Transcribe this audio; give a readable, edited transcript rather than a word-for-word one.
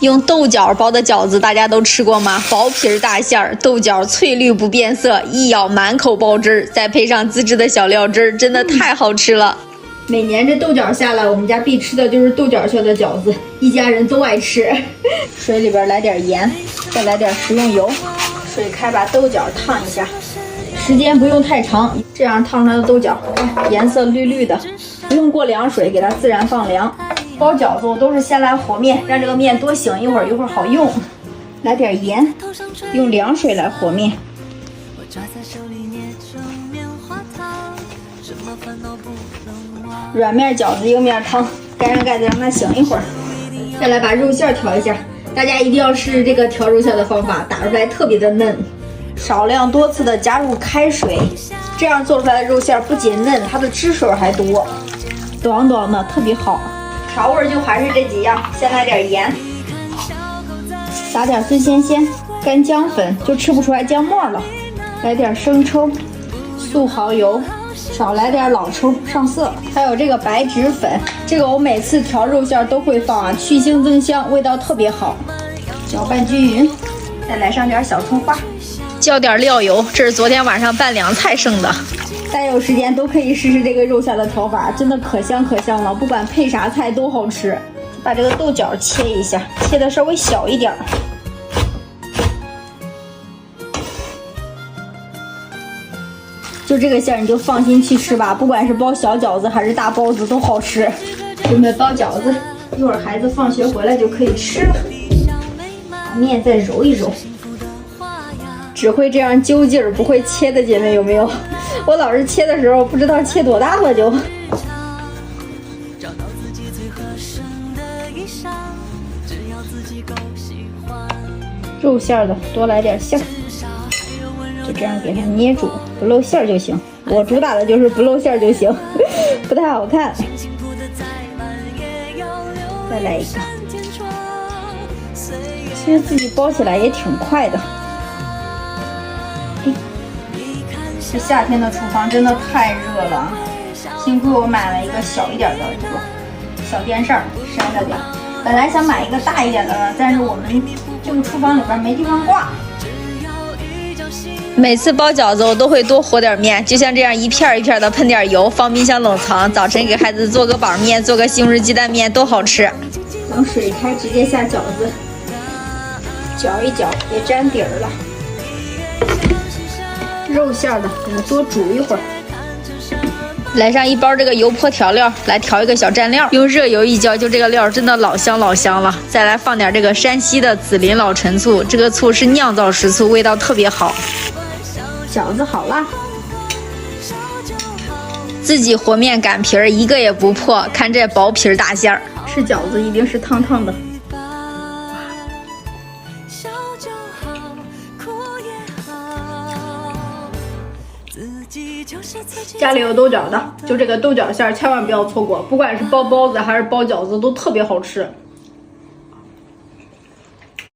用豆角包的饺子大家都吃过吗？薄皮大馅儿，豆角翠绿不变色，一咬满口包汁儿，再配上自制的小料汁儿，真的太好吃了。每年这豆角下来，我们家必吃的就是豆角馅的饺子，一家人都爱吃。水里边来点盐，再来点食用油，水开把豆角烫一下，时间不用太长，这样烫出来的豆角颜色绿绿的，不用过凉水，给它自然放凉。包饺子我都是先来和面，让这个面多醒一会儿好用。来点盐，用凉水来和面。软面饺子一个面汤，盖上盖子让它醒一会儿。再来把肉馅调一下，大家一定要试试这个调肉馅的方法，打出来特别的嫩。少量多次的加入开水，这样做出来的肉馅不仅嫩，它的汁水还多，短短的特别好。调味就还是这几样，先来点盐，撒点醉鲜鲜、干姜粉，就吃不出来姜末了。来点生抽、素蚝油，少来点老抽上色。还有这个白芷粉，这个我每次调肉馅都会放啊，去腥增香，味道特别好。搅拌均匀，再来上点小葱花，浇点料油，这是昨天晚上拌凉菜剩的。大家有时间都可以试试这个肉馅的调法，真的可香可香了，不管配啥菜都好吃。把这个豆角切一下，切的稍微小一点。就这个馅儿你就放心去吃吧，不管是包小饺子还是大包子都好吃。准备包饺子，一会儿孩子放学回来就可以吃了。把面再揉一揉。只会这样揪劲儿不会切的姐妹有没有？我老是切的时候不知道切多大了就。肉馅的多来点馅儿，就这样给它捏住，不露馅儿就行。我主打的就是不露馅儿就行，不太好看。再来一个，其实自己包起来也挺快的。这夏天的厨房真的太热了，幸亏我买了一个小一点的这个小电扇扇着点。本来想买一个大一点的，但是我们这个厨房里边没地方挂。每次包饺子我都会多和点面，就像这样一片一片的喷点油，放冰箱冷藏，早晨给孩子做个板面，做个西红柿鸡蛋面都好吃。等水开直接下饺子，搅一搅，别粘底儿了。肉馅的给它多煮一会儿，来上一包这个油泼调料，来调一个小蘸料，用热油一浇，就这个料真的老香老香了。再来放点这个山西的紫林老陈醋，这个醋是酿造食醋，味道特别好。饺子好了，自己和面擀皮儿一个也不破，看这薄皮大馅儿，吃饺子一定是烫烫的。家里有豆角的，就这个豆角馅儿千万不要错过，不管是包包子还是包饺子都特别好吃。